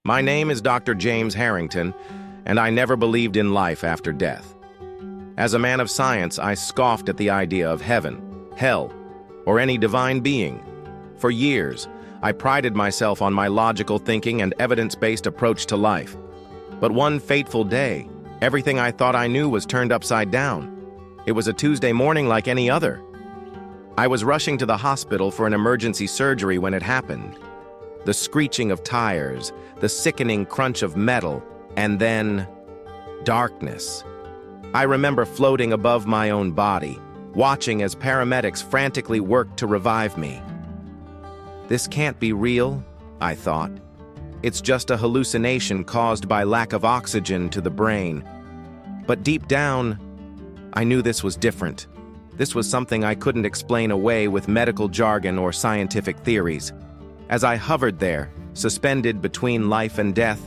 My name is Dr. James Harrington, and I never believed in life after death. As a man of science, I scoffed at the idea of heaven, hell, or any divine being. For years, I prided myself on my logical thinking and evidence-based approach to life. But one fateful day, everything I thought I knew was turned upside down. It was a Tuesday morning like any other. I was rushing to the hospital for an emergency surgery when it happened. The screeching of tires, the sickening crunch of metal, and then darkness. I remember floating above my own body, watching as paramedics frantically worked to revive me. This can't be real, I thought. It's just a hallucination caused by lack of oxygen to the brain. But deep down, I knew this was different. This was something I couldn't explain away with medical jargon or scientific theories. As I hovered there, suspended between life and death,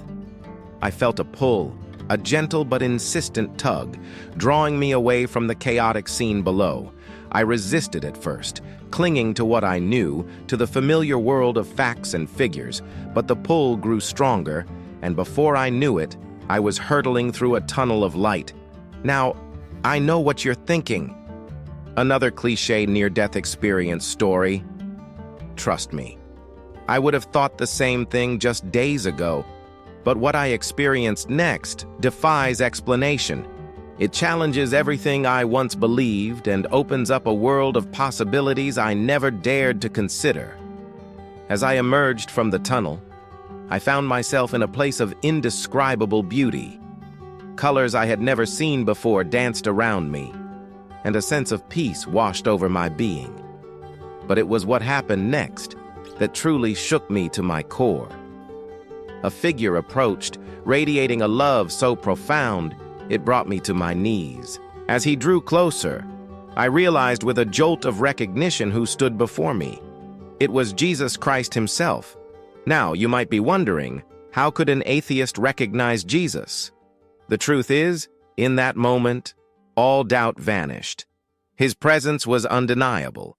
I felt a pull, a gentle but insistent tug, drawing me away from the chaotic scene below. I resisted at first, clinging to what I knew, to the familiar world of facts and figures, but the pull grew stronger, and before I knew it, I was hurtling through a tunnel of light. Now, I know what you're thinking. Another cliché near-death experience story. Trust me, I would have thought the same thing just days ago, but what I experienced next defies explanation. It challenges everything I once believed and opens up a world of possibilities I never dared to consider. As I emerged from the tunnel, I found myself in a place of indescribable beauty. Colors I had never seen before danced around me, and a sense of peace washed over my being. But it was what happened next that truly shook me to my core. A figure approached, radiating a love so profound, it brought me to my knees. As he drew closer, I realized with a jolt of recognition who stood before me. It was Jesus Christ himself. Now, you might be wondering, how could an atheist recognize Jesus? The truth is, in that moment, all doubt vanished. His presence was undeniable,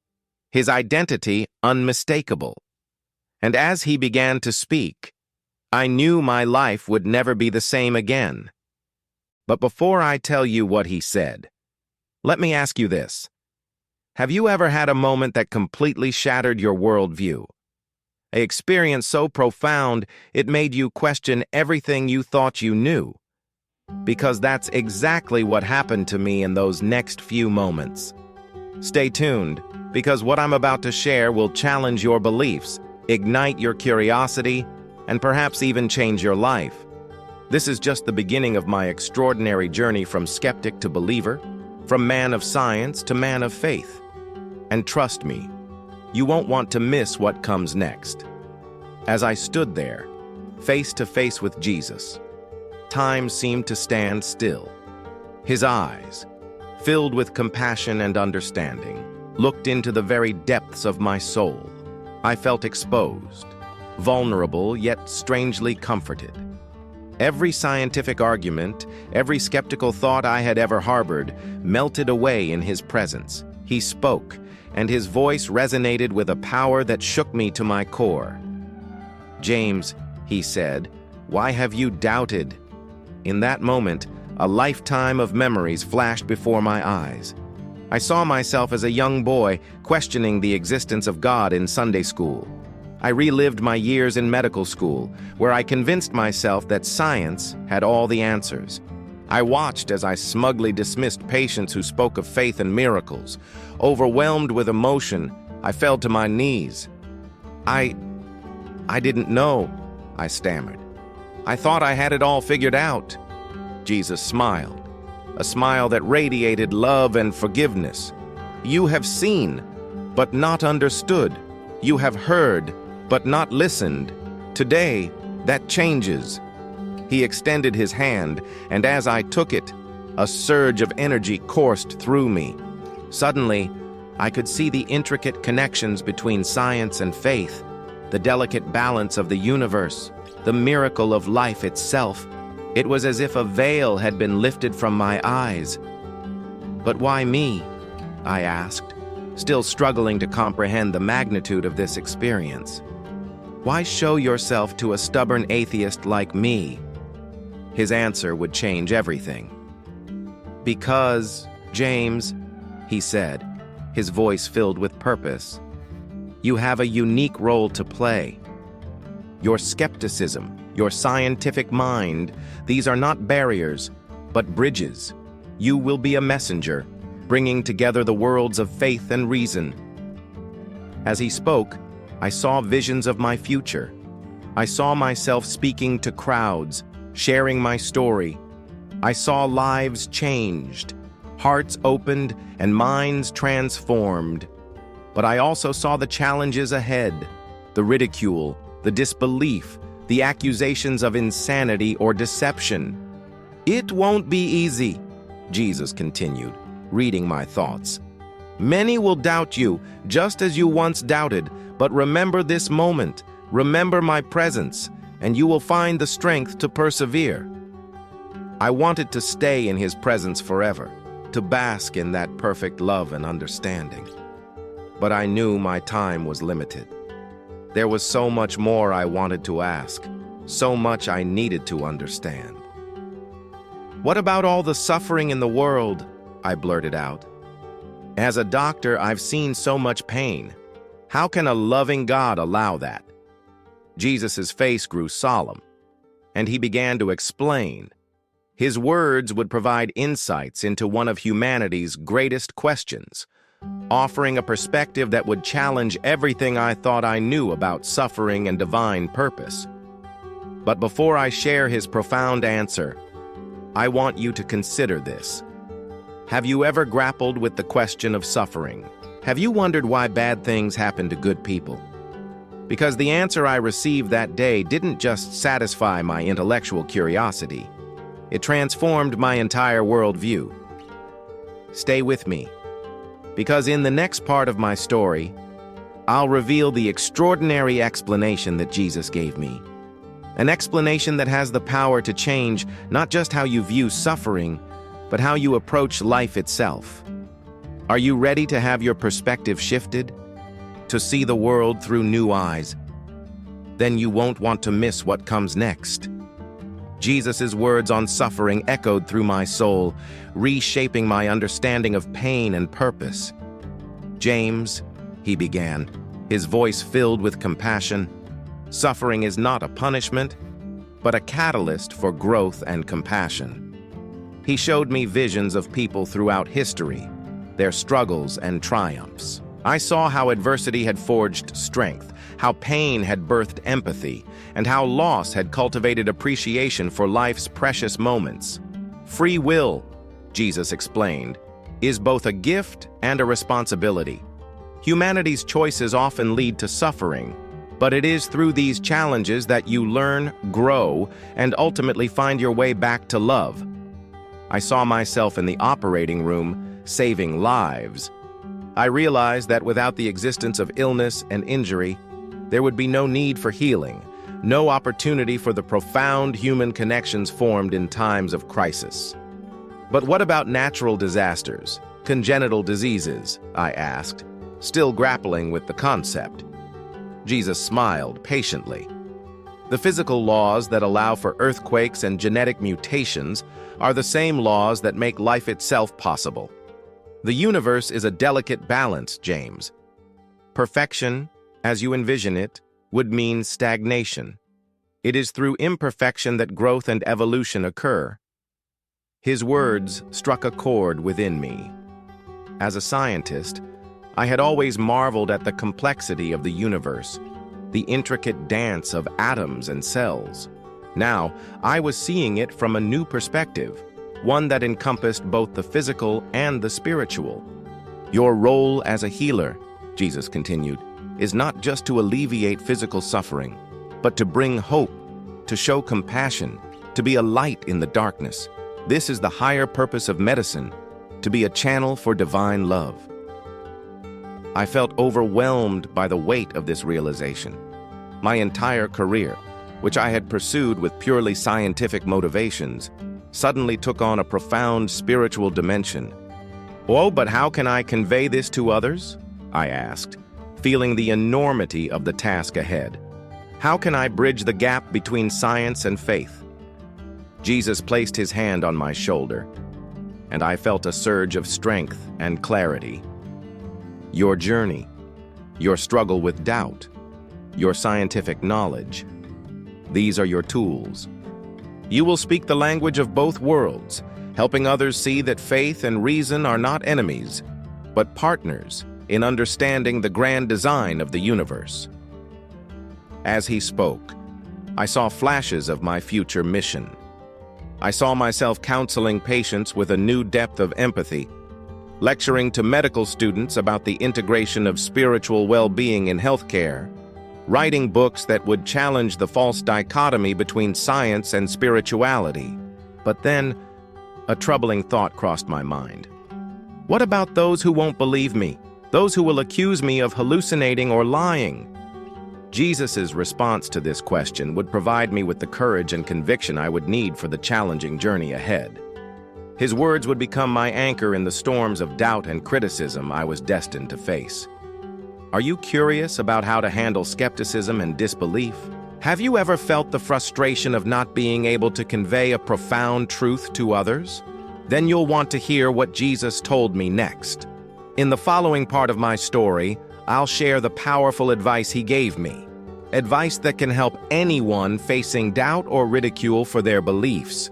his identity unmistakable. And as he began to speak, I knew my life would never be the same again. But before I tell you what he said, let me ask you this. Have you ever had a moment that completely shattered your worldview? An experience so profound it made you question everything you thought you knew? Because that's exactly what happened to me in those next few moments. Stay tuned, because what I'm about to share will challenge your beliefs, ignite your curiosity, and perhaps even change your life. This is just the beginning of my extraordinary journey from skeptic to believer, from man of science to man of faith. And trust me, you won't want to miss what comes next. As I stood there, face to face with Jesus, time seemed to stand still. His eyes, filled with compassion and understanding, looked into the very depths of my soul. I felt exposed, vulnerable yet strangely comforted. Every scientific argument, every skeptical thought I had ever harbored, melted away in his presence. He spoke, and his voice resonated with a power that shook me to my core. "James," he said, "why have you doubted?" In that moment, a lifetime of memories flashed before my eyes. I saw myself as a young boy questioning the existence of God in Sunday school. I relived my years in medical school, where I convinced myself that science had all the answers. I watched as I smugly dismissed patients who spoke of faith and miracles. Overwhelmed with emotion, I fell to my knees. I didn't know," I stammered. "I thought I had it all figured out." Jesus smiled, a smile that radiated love and forgiveness. "You have seen, but not understood. You have heard, but not listened. Today, that changes." He extended his hand, and as I took it, a surge of energy coursed through me. Suddenly, I could see the intricate connections between science and faith, the delicate balance of the universe, the miracle of life itself. It was as if a veil had been lifted from my eyes. "But why me?" I asked, still struggling to comprehend the magnitude of this experience. Why show yourself to a stubborn atheist like me? His answer would change everything. Because, James, he said, his voice filled with purpose, you have a unique role to play. Your skepticism, your scientific mind, these are not barriers, but bridges. You will be a messenger, bringing together the worlds of faith and reason. As he spoke, I saw visions of my future. I saw myself speaking to crowds, sharing my story. I saw lives changed, hearts opened, and minds transformed. But I also saw the challenges ahead, the ridicule, the disbelief, the accusations of insanity or deception. It won't be easy, Jesus continued, reading my thoughts. Many will doubt you, just as you once doubted, but remember this moment, remember my presence, and you will find the strength to persevere. I wanted to stay in his presence forever, to bask in that perfect love and understanding. But I knew my time was limited. There was so much more I wanted to ask, so much I needed to understand. What about all the suffering in the world? I blurted out. As a doctor, I've seen so much pain. How can a loving God allow that? Jesus' face grew solemn, and he began to explain. His words would provide insights into one of humanity's greatest questions, offering a perspective that would challenge everything I thought I knew about suffering and divine purpose. But before I share his profound answer, I want you to consider this. Have you ever grappled with the question of suffering? Have you wondered why bad things happen to good people? Because the answer I received that day didn't just satisfy my intellectual curiosity. It transformed my entire worldview. Stay with me, because in the next part of my story, I'll reveal the extraordinary explanation that Jesus gave me. An explanation that has the power to change not just how you view suffering, but how you approach life itself. Are you ready to have your perspective shifted? To see the world through new eyes? Then you won't want to miss what comes next. Jesus' words on suffering echoed through my soul, reshaping my understanding of pain and purpose. James, he began, his voice filled with compassion, suffering is not a punishment, but a catalyst for growth and compassion. He showed me visions of people throughout history, their struggles and triumphs. I saw how adversity had forged strength, how pain had birthed empathy, and how loss had cultivated appreciation for life's precious moments. Free will, Jesus explained, is both a gift and a responsibility. Humanity's choices often lead to suffering, but it is through these challenges that you learn, grow, and ultimately find your way back to love. I saw myself in the operating room, saving lives. I realized that without the existence of illness and injury, there would be no need for healing, no opportunity for the profound human connections formed in times of crisis. But what about natural disasters, congenital diseases? I asked, still grappling with the concept. Jesus smiled patiently. The physical laws that allow for earthquakes and genetic mutations are the same laws that make life itself possible. The universe is a delicate balance, James. Perfection, as you envision it, would mean stagnation. It is through imperfection that growth and evolution occur. His words struck a chord within me. As a scientist, I had always marveled at the complexity of the universe, the intricate dance of atoms and cells. Now, I was seeing it from a new perspective, one that encompassed both the physical and the spiritual. Your role as a healer, Jesus continued, is not just to alleviate physical suffering, but to bring hope, to show compassion, to be a light in the darkness. This is the higher purpose of medicine, to be a channel for divine love. I felt overwhelmed by the weight of this realization. My entire career, which I had pursued with purely scientific motivations, suddenly took on a profound spiritual dimension. Oh, but how can I convey this to others? I asked, feeling the enormity of the task ahead. How can I bridge the gap between science and faith? Jesus placed his hand on my shoulder, and I felt a surge of strength and clarity. Your journey, your struggle with doubt, your scientific knowledge, these are your tools. You will speak the language of both worlds, helping others see that faith and reason are not enemies, but partners in understanding the grand design of the universe. As he spoke, I saw flashes of my future mission. I saw myself counseling patients with a new depth of empathy, lecturing to medical students about the integration of spiritual well-being in healthcare, writing books that would challenge the false dichotomy between science and spirituality. But then, a troubling thought crossed my mind. What about those who won't believe me? Those who will accuse me of hallucinating or lying? Jesus' response to this question would provide me with the courage and conviction I would need for the challenging journey ahead. His words would become my anchor in the storms of doubt and criticism I was destined to face. Are you curious about how to handle skepticism and disbelief? Have you ever felt the frustration of not being able to convey a profound truth to others? Then you'll want to hear what Jesus told me next. In the following part of my story, I'll share the powerful advice he gave me. Advice that can help anyone facing doubt or ridicule for their beliefs.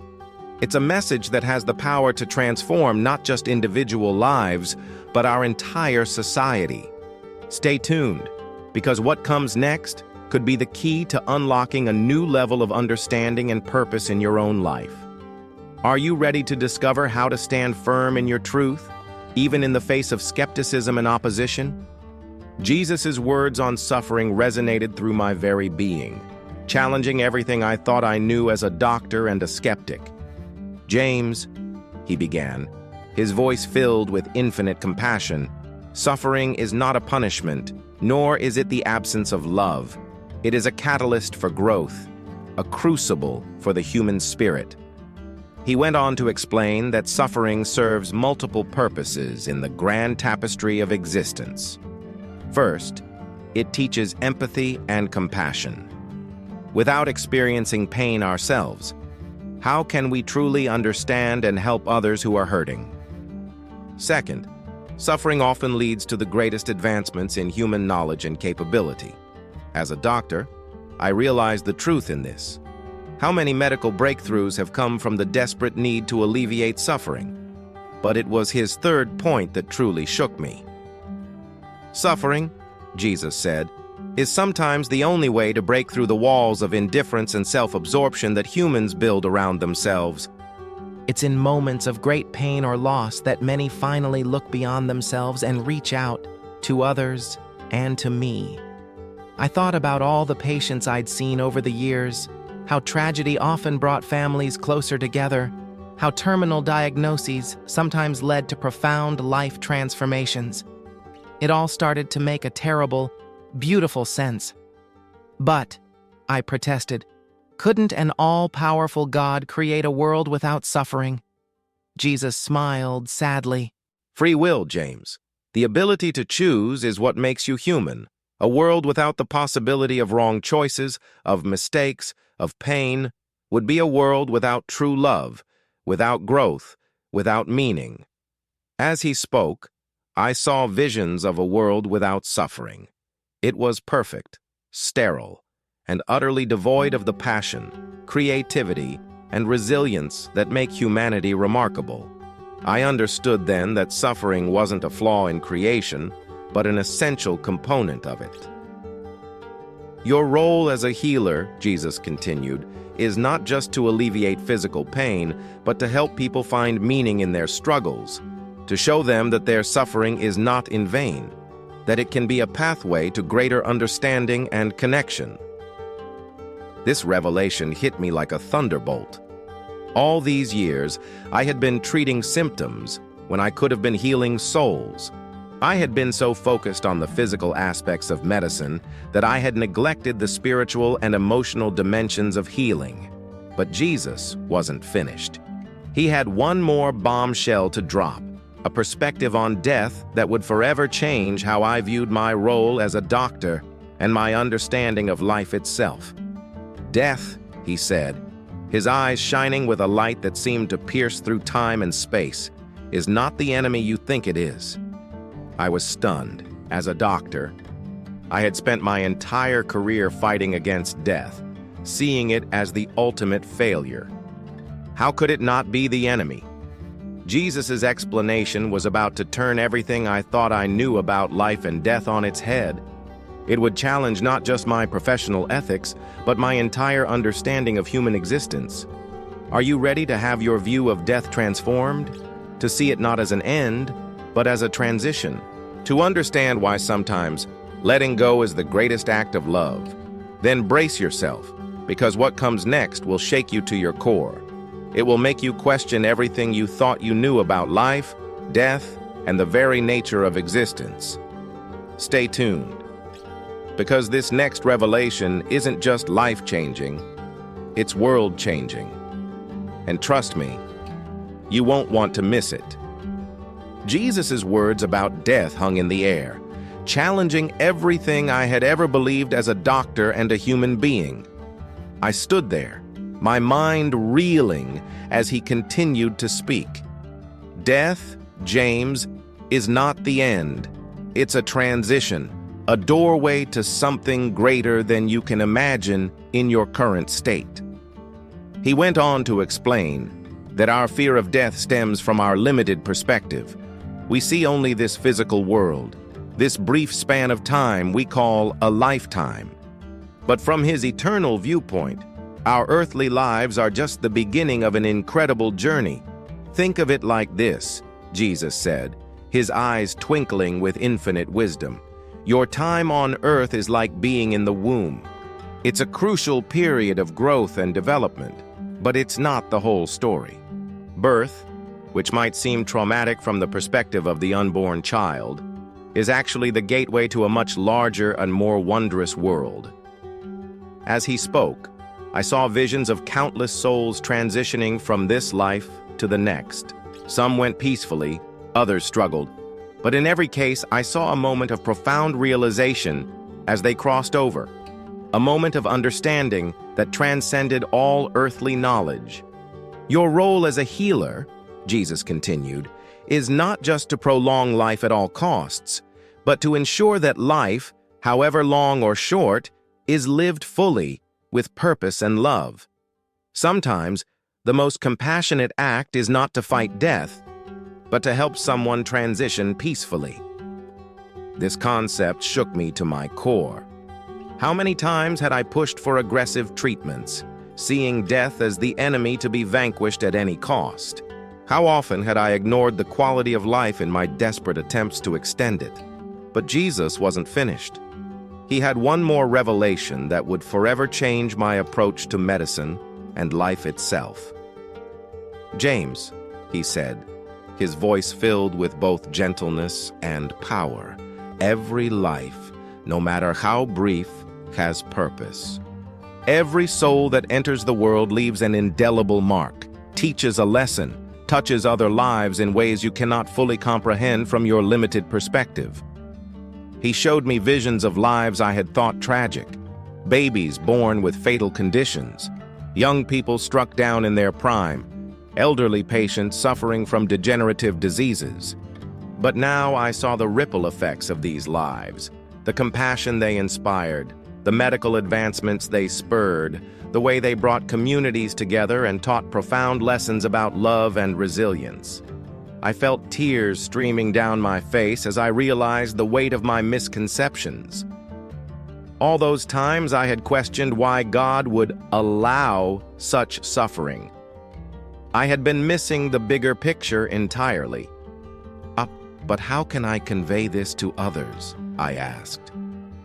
It's a message that has the power to transform not just individual lives, but our entire society. Stay tuned, because what comes next could be the key to unlocking a new level of understanding and purpose in your own life. Are you ready to discover how to stand firm in your truth, even in the face of skepticism and opposition? Jesus' words on suffering resonated through my very being, challenging everything I thought I knew as a doctor and a skeptic. "James," he began, his voice filled with infinite compassion, "suffering is not a punishment, nor is it the absence of love. It is a catalyst for growth, a crucible for the human spirit." He went on to explain that suffering serves multiple purposes in the grand tapestry of existence. First, it teaches empathy and compassion. Without experiencing pain ourselves, how can we truly understand and help others who are hurting? Second, suffering often leads to the greatest advancements in human knowledge and capability. As a doctor, I realized the truth in this. How many medical breakthroughs have come from the desperate need to alleviate suffering? But it was his third point that truly shook me. Suffering, Jesus said, is sometimes the only way to break through the walls of indifference and self-absorption that humans build around themselves. It's in moments of great pain or loss that many finally look beyond themselves and reach out to others and to me. I thought about all the patients I'd seen over the years, how tragedy often brought families closer together, how terminal diagnoses sometimes led to profound life transformations. It all started to make a terrible, beautiful sense. But, I protested, couldn't an all-powerful God create a world without suffering? Jesus smiled sadly. Free will, James. The ability to choose is what makes you human. A world without the possibility of wrong choices, of mistakes, of pain, would be a world without true love, without growth, without meaning. As he spoke, I saw visions of a world without suffering. It was perfect, sterile, and utterly devoid of the passion, creativity, and resilience that make humanity remarkable. I understood then that suffering wasn't a flaw in creation, but an essential component of it. Your role as a healer, Jesus continued, is not just to alleviate physical pain, but to help people find meaning in their struggles, to show them that their suffering is not in vain, that it can be a pathway to greater understanding and connection. This revelation hit me like a thunderbolt. All these years, I had been treating symptoms when I could have been healing souls. I had been so focused on the physical aspects of medicine that I had neglected the spiritual and emotional dimensions of healing. But Jesus wasn't finished. He had one more bombshell to drop, a perspective on death that would forever change how I viewed my role as a doctor. and my understanding of life itself. Death, he said, his eyes shining with a light that seemed to pierce through time and space, is not the enemy you think it is. I was stunned. As a doctor, I had spent my entire career fighting against death, seeing it as the ultimate failure. How could it not be the enemy? Jesus' explanation was about to turn everything I thought I knew about life and death on its head. It would challenge not just my professional ethics, but my entire understanding of human existence. Are you ready to have your view of death transformed? To see it not as an end, but as a transition? To understand why sometimes letting go is the greatest act of love? Then brace yourself, because what comes next will shake you to your core. It will make you question everything you thought you knew about life, death, and the very nature of existence. Stay tuned, because this next revelation isn't just life-changing, it's world-changing. And trust me, you won't want to miss it. Jesus' words about death hung in the air, challenging everything I had ever believed as a doctor and a human being. I stood there, my mind reeling as he continued to speak. Death, James, is not the end. It's a transition, a doorway to something greater than you can imagine in your current state. He went on to explain that our fear of death stems from our limited perspective. We see only this physical world, this brief span of time we call a lifetime. But from his eternal viewpoint, our earthly lives are just the beginning of an incredible journey. Think of it like this, Jesus said, his eyes twinkling with infinite wisdom. Your time on earth is like being in the womb. It's a crucial period of growth and development, but it's not the whole story. Birth, which might seem traumatic from the perspective of the unborn child, is actually the gateway to a much larger and more wondrous world. As he spoke, I saw visions of countless souls transitioning from this life to the next. Some went peacefully, others struggled, but in every case I saw a moment of profound realization as they crossed over, a moment of understanding that transcended all earthly knowledge. Your role as a healer, Jesus continued, is not just to prolong life at all costs, but to ensure that life, however long or short, is lived fully, with purpose and love. Sometimes, the most compassionate act is not to fight death, but to help someone transition peacefully. This concept shook me to my core. How many times had I pushed for aggressive treatments, seeing death as the enemy to be vanquished at any cost? How often had I ignored the quality of life in my desperate attempts to extend it? But Jesus wasn't finished. He had one more revelation that would forever change my approach to medicine and life itself. James, he said, his voice filled with both gentleness and power, every life, no matter how brief, has purpose. Every soul that enters the world leaves an indelible mark, teaches a lesson, touches other lives in ways you cannot fully comprehend from your limited perspective. He showed me visions of lives I had thought tragic, babies born with fatal conditions, young people struck down in their prime, elderly patients suffering from degenerative diseases. But now I saw the ripple effects of these lives, the compassion they inspired, the medical advancements they spurred, the way they brought communities together and taught profound lessons about love and resilience. I felt tears streaming down my face as I realized the weight of my misconceptions. All those times I had questioned why God would allow such suffering. I had been missing the bigger picture entirely. But how can I convey this to others? I asked,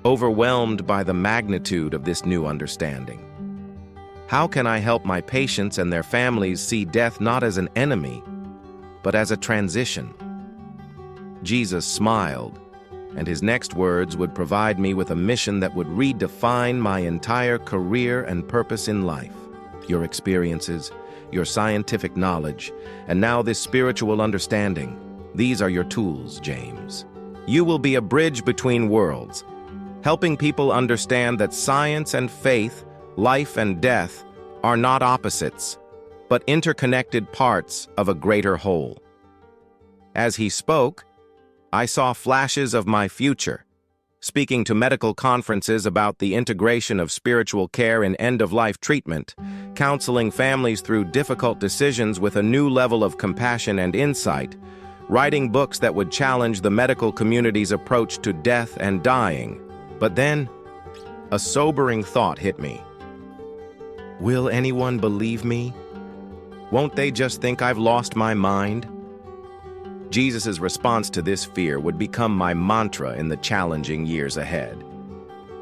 overwhelmed by the magnitude of this new understanding. How can I help my patients and their families see death not as an enemy, but as a transition? Jesus smiled, and his next words would provide me with a mission that would redefine my entire career and purpose in life. Your experiences, your scientific knowledge, and now this spiritual understanding. These are your tools, James. You will be a bridge between worlds, helping people understand that science and faith, life and death, are not opposites, but interconnected parts of a greater whole. As he spoke, I saw flashes of my future, speaking to medical conferences about the integration of spiritual care in end-of-life treatment, counseling families through difficult decisions with a new level of compassion and insight, writing books that would challenge the medical community's approach to death and dying. But then, a sobering thought hit me. Will anyone believe me? Won't they just think I've lost my mind? Jesus' response to this fear would become my mantra in the challenging years ahead.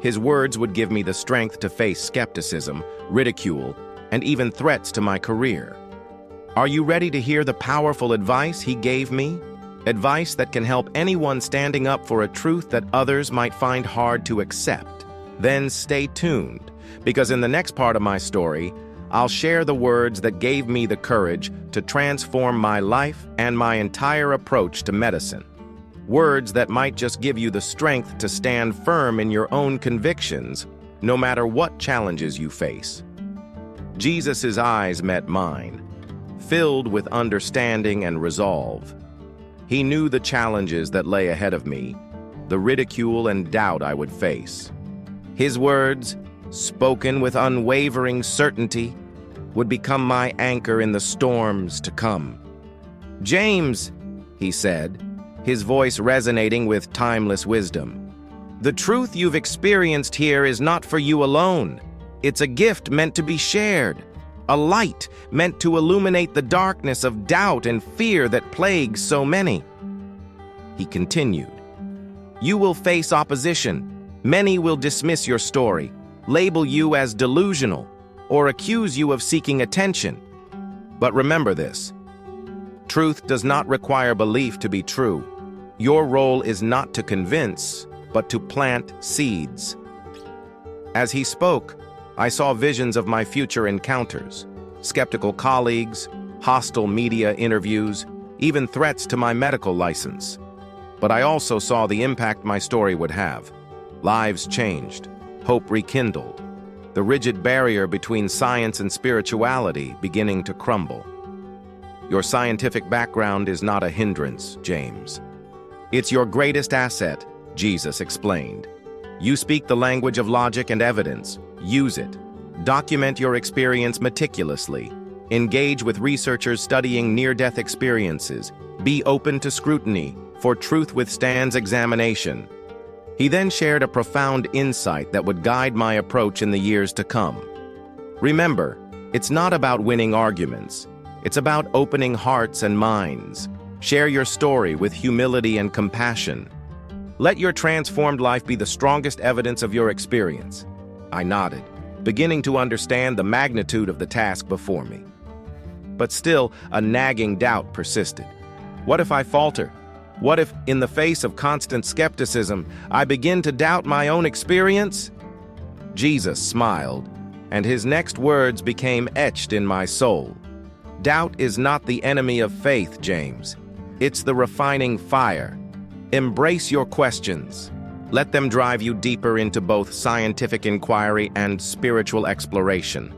His words would give me the strength to face skepticism, ridicule, and even threats to my career. Are you ready to hear the powerful advice he gave me? Advice that can help anyone standing up for a truth that others might find hard to accept. Then stay tuned, because in the next part of my story, I'll share the words that gave me the courage to transform my life and my entire approach to medicine. Words that might just give you the strength to stand firm in your own convictions, no matter what challenges you face. Jesus' eyes met mine, filled with understanding and resolve. He knew the challenges that lay ahead of me, the ridicule and doubt I would face. His words, spoken with unwavering certainty, would become my anchor in the storms to come. "James," he said, his voice resonating with timeless wisdom, "the truth you've experienced here is not for you alone. It's a gift meant to be shared, a light meant to illuminate the darkness of doubt and fear that plagues so many." He continued, "You will face opposition. Many will dismiss your story, label you as delusional, or accuse you of seeking attention. But remember this: truth does not require belief to be true. Your role is not to convince, but to plant seeds." As he spoke, I saw visions of my future encounters, skeptical colleagues, hostile media interviews, even threats to my medical license. But I also saw the impact my story would have. Lives changed, hope rekindled, the rigid barrier between science and spirituality beginning to crumble. Your scientific background is not a hindrance, James. It's your greatest asset, Jesus explained. You speak the language of logic and evidence. Use it. Document your experience meticulously. Engage with researchers studying near-death experiences. Be open to scrutiny, for truth withstands examination. He then shared a profound insight that would guide my approach in the years to come. Remember, it's not about winning arguments. It's about opening hearts and minds. Share your story with humility and compassion. Let your transformed life be the strongest evidence of your experience. I nodded, beginning to understand the magnitude of the task before me. But still, a nagging doubt persisted. What if I falter? What if, in the face of constant skepticism, I begin to doubt my own experience? Jesus smiled, and his next words became etched in my soul. Doubt is not the enemy of faith, James. It's the refining fire. Embrace your questions. Let them drive you deeper into both scientific inquiry and spiritual exploration.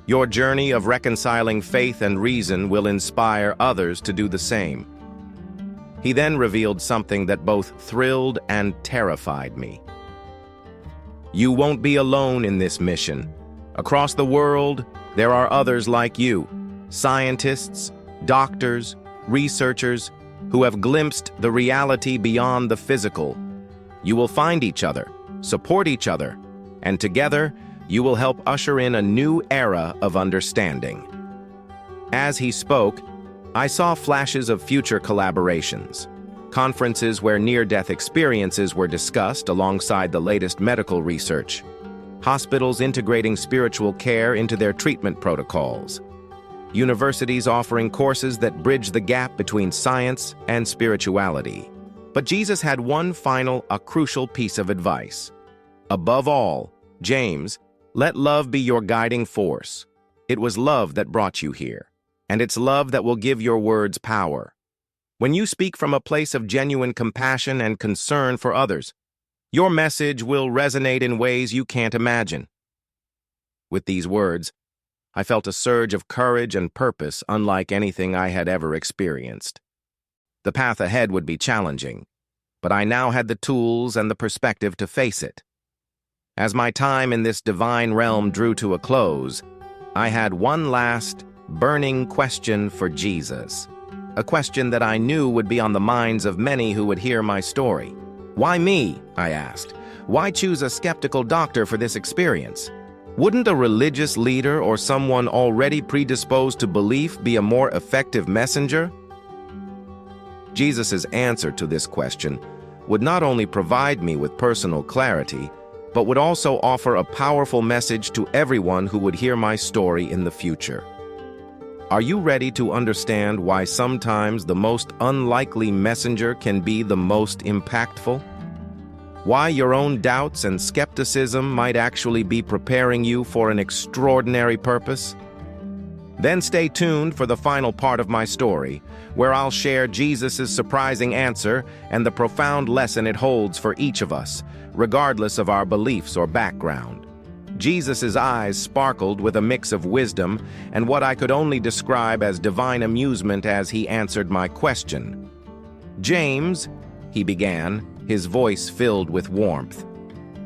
Your journey of reconciling faith and reason will inspire others to do the same. He then revealed something that both thrilled and terrified me. You won't be alone in this mission. Across the world, there are others like you, scientists, doctors, researchers, who have glimpsed the reality beyond the physical. You will find each other, support each other, and together, you will help usher in a new era of understanding. As he spoke, I saw flashes of future collaborations, conferences where near-death experiences were discussed alongside the latest medical research, hospitals integrating spiritual care into their treatment protocols, universities offering courses that bridge the gap between science and spirituality. But Jesus had one final, crucial piece of advice. Above all, James, let love be your guiding force. It was love that brought you here, and it's love that will give your words power. When you speak from a place of genuine compassion and concern for others, Your message will resonate in ways you can't imagine." With these words, I felt a surge of courage and purpose unlike anything I had ever experienced. The path ahead would be challenging, but I now had the tools and the perspective to face it. As my time in this divine realm drew to a close, I had one last, burning question for Jesus. A question that I knew would be on the minds of many who would hear my story. "Why me?" I asked. "Why choose a skeptical doctor for this experience? Wouldn't a religious leader or someone already predisposed to belief be a more effective messenger?" Jesus' answer to this question would not only provide me with personal clarity, but would also offer a powerful message to everyone who would hear my story in the future. Are you ready to understand why sometimes the most unlikely messenger can be the most impactful? Why your own doubts and skepticism might actually be preparing you for an extraordinary purpose? Then stay tuned for the final part of my story, where I'll share Jesus' surprising answer and the profound lesson it holds for each of us, regardless of our beliefs or background. Jesus' eyes sparkled with a mix of wisdom and what I could only describe as divine amusement as he answered my question. "James," he began, his voice filled with warmth,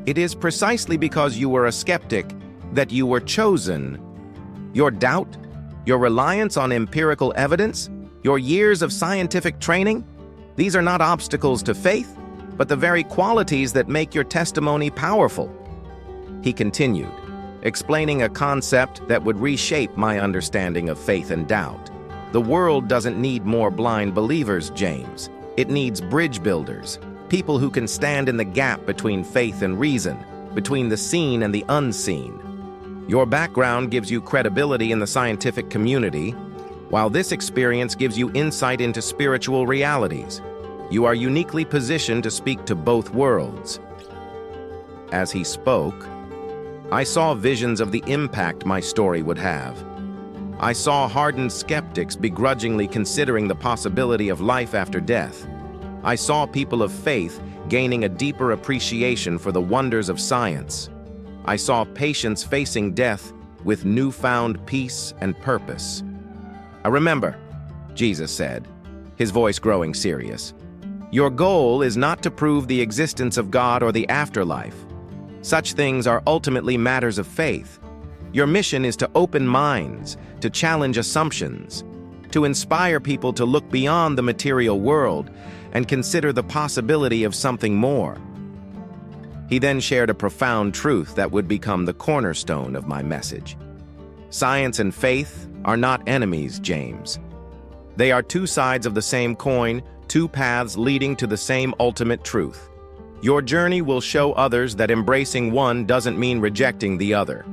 "it is precisely because you were a skeptic that you were chosen. Your doubt, your reliance on empirical evidence, your years of scientific training, these are not obstacles to faith, but the very qualities that make your testimony powerful." He continued, explaining a concept that would reshape my understanding of faith and doubt. "The world doesn't need more blind believers, James. It needs bridge builders, people who can stand in the gap between faith and reason, between the seen and the unseen. Your background gives you credibility in the scientific community, while this experience gives you insight into spiritual realities. You are uniquely positioned to speak to both worlds." As he spoke, I saw visions of the impact my story would have. I saw hardened skeptics begrudgingly considering the possibility of life after death. I saw people of faith gaining a deeper appreciation for the wonders of science. I saw patients facing death with newfound peace and purpose. "Remember," Jesus said, his voice growing serious, "your goal is not to prove the existence of God or the afterlife. Such things are ultimately matters of faith. Your mission is to open minds, to challenge assumptions, to inspire people to look beyond the material world and consider the possibility of something more." He then shared a profound truth that would become the cornerstone of my message. "Science and faith are not enemies, James. They are two sides of the same coin, two paths leading to the same ultimate truth. Your journey will show others that embracing one doesn't mean rejecting the other."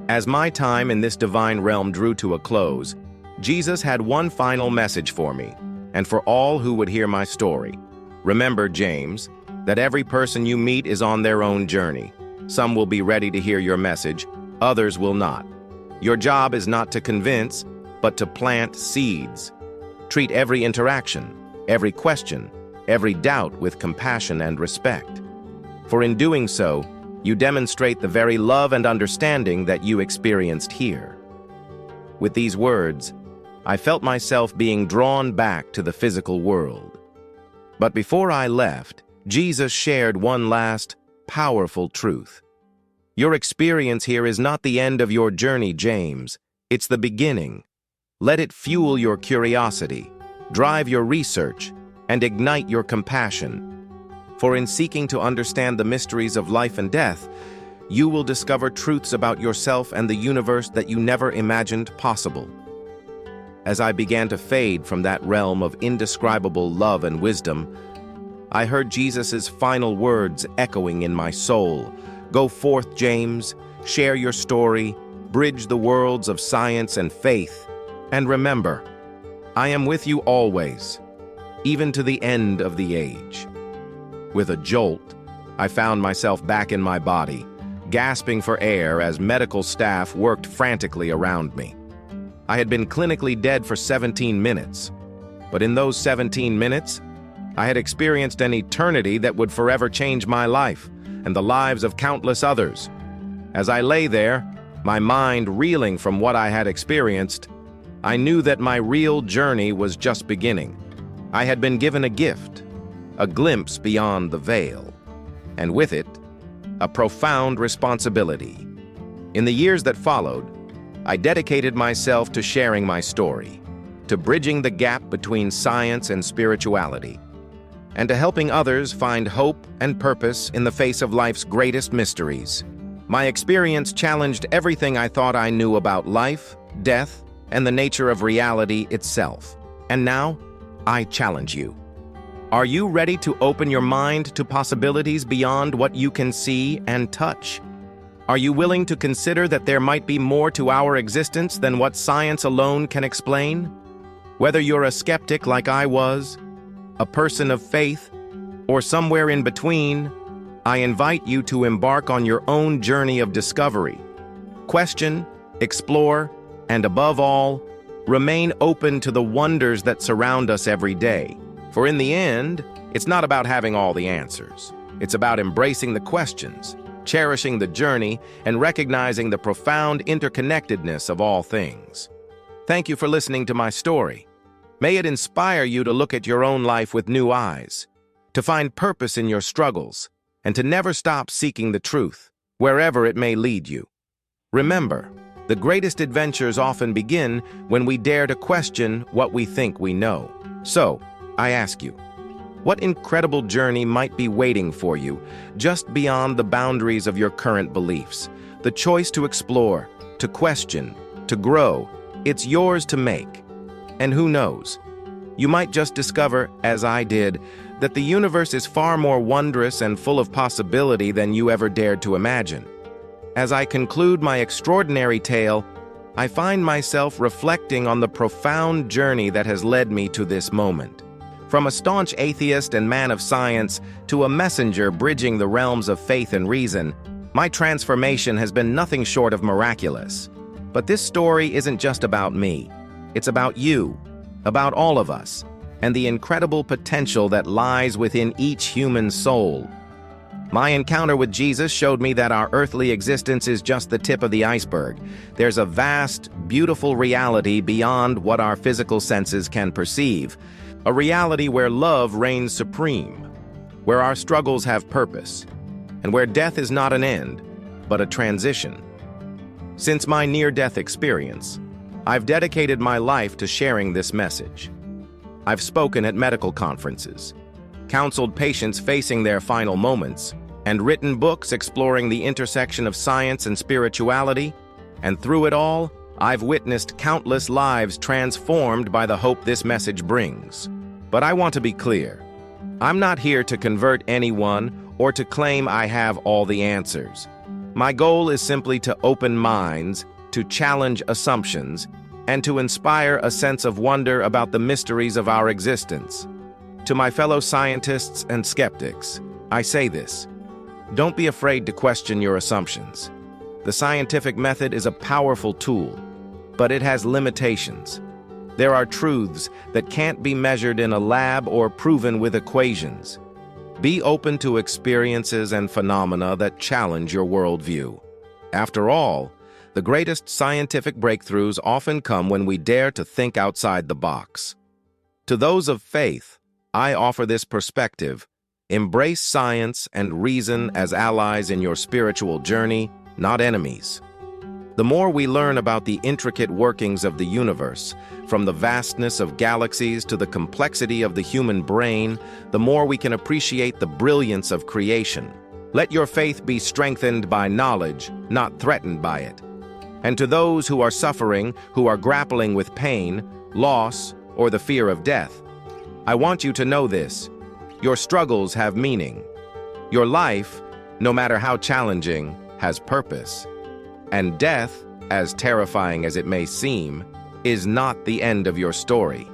As my time in this divine realm drew to a close, Jesus had one final message for me, and for all who would hear my story. "Remember, James, that every person you meet is on their own journey. Some will be ready to hear your message, others will not. Your job is not to convince, but to plant seeds. Treat every interaction, every question, every doubt with compassion and respect. For in doing so, you demonstrate the very love and understanding that you experienced here." With these words, I felt myself being drawn back to the physical world. But before I left, Jesus shared one last, powerful truth. "Your experience here is not the end of your journey, James. It's the beginning. Let it fuel your curiosity, drive your research, and ignite your compassion. For in seeking to understand the mysteries of life and death, you will discover truths about yourself and the universe that you never imagined possible." As I began to fade from that realm of indescribable love and wisdom, I heard Jesus' final words echoing in my soul. "Go forth, James, share your story, bridge the worlds of science and faith, and remember, I am with you always, even to the end of the age." With a jolt, I found myself back in my body, gasping for air as medical staff worked frantically around me. I had been clinically dead for 17 minutes, but in those 17 minutes, I had experienced an eternity that would forever change my life and the lives of countless others. As I lay there, my mind reeling from what I had experienced, I knew that my real journey was just beginning. I had been given a gift, a glimpse beyond the veil, and with it, a profound responsibility. In the years that followed, I dedicated myself to sharing my story, to bridging the gap between science and spirituality, and to helping others find hope and purpose in the face of life's greatest mysteries. My experience challenged everything I thought I knew about life, death, and the nature of reality itself. And now, I challenge you. Are you ready to open your mind to possibilities beyond what you can see and touch? Are you willing to consider that there might be more to our existence than what science alone can explain? Whether you're a skeptic like I was, a person of faith, or somewhere in between, I invite you to embark on your own journey of discovery. Question, explore, and above all, remain open to the wonders that surround us every day. For in the end, it's not about having all the answers. It's about embracing the questions, cherishing the journey, and recognizing the profound interconnectedness of all things. Thank you for listening to my story. May it inspire you to look at your own life with new eyes, to find purpose in your struggles, and to never stop seeking the truth, wherever it may lead you. Remember, the greatest adventures often begin when we dare to question what we think we know. So, I ask you, what incredible journey might be waiting for you just beyond the boundaries of your current beliefs? The choice to explore, to question, to grow, it's yours to make. And who knows? You might just discover, as I did, that the universe is far more wondrous and full of possibility than you ever dared to imagine. As I conclude my extraordinary tale, I find myself reflecting on the profound journey that has led me to this moment. From a staunch atheist and man of science to a messenger bridging the realms of faith and reason, my transformation has been nothing short of miraculous. But this story isn't just about me. It's about you, about all of us, and the incredible potential that lies within each human soul. My encounter with Jesus showed me that our earthly existence is just the tip of the iceberg. There's a vast, beautiful reality beyond what our physical senses can perceive. A reality where love reigns supreme, where our struggles have purpose, and where death is not an end, but a transition. Since my near-death experience, I've dedicated my life to sharing this message. I've spoken at medical conferences, counseled patients facing their final moments, and written books exploring the intersection of science and spirituality, and through it all, I've witnessed countless lives transformed by the hope this message brings. But I want to be clear. I'm not here to convert anyone or to claim I have all the answers. My goal is simply to open minds, to challenge assumptions, and to inspire a sense of wonder about the mysteries of our existence. To my fellow scientists and skeptics, I say this: don't be afraid to question your assumptions. The scientific method is a powerful tool, but it has limitations. There are truths that can't be measured in a lab or proven with equations. Be open to experiences and phenomena that challenge your worldview. After all, the greatest scientific breakthroughs often come when we dare to think outside the box. To those of faith, I offer this perspective: embrace science and reason as allies in your spiritual journey, not enemies. The more we learn about the intricate workings of the universe, from the vastness of galaxies to the complexity of the human brain, the more we can appreciate the brilliance of creation. Let your faith be strengthened by knowledge, not threatened by it. And to those who are suffering, who are grappling with pain, loss, or the fear of death, I want you to know this: your struggles have meaning. Your life, no matter how challenging, has purpose. And death, as terrifying as it may seem, is not the end of your story.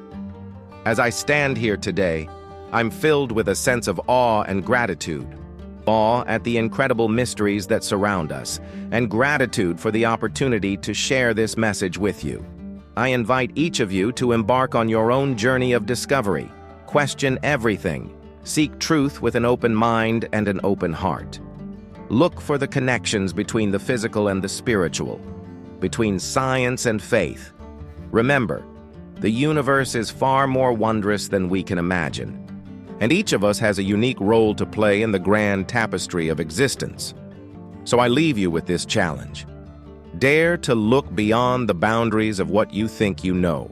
As I stand here today, I'm filled with a sense of awe and gratitude. Awe at the incredible mysteries that surround us, and gratitude for the opportunity to share this message with you. I invite each of you to embark on your own journey of discovery. Question everything, Seek truth with an open mind and an open heart. Look for the connections between the physical and the spiritual, between science and faith. Remember, the universe is far more wondrous than we can imagine, and each of us has a unique role to play in the grand tapestry of existence. So I leave you with this challenge. Dare to look beyond the boundaries of what you think you know.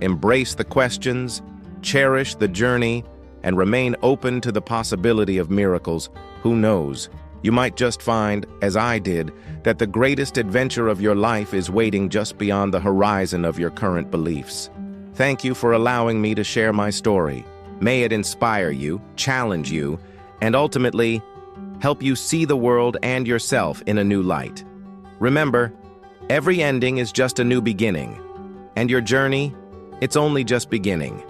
Embrace the questions, cherish the journey, and remain open to the possibility of miracles. Who knows? You might just find, as I did, that the greatest adventure of your life is waiting just beyond the horizon of your current beliefs. Thank you for allowing me to share my story. May it inspire you, challenge you, and ultimately help you see the world and yourself in a new light. Remember, every ending is just a new beginning, and your journey, it's only just beginning.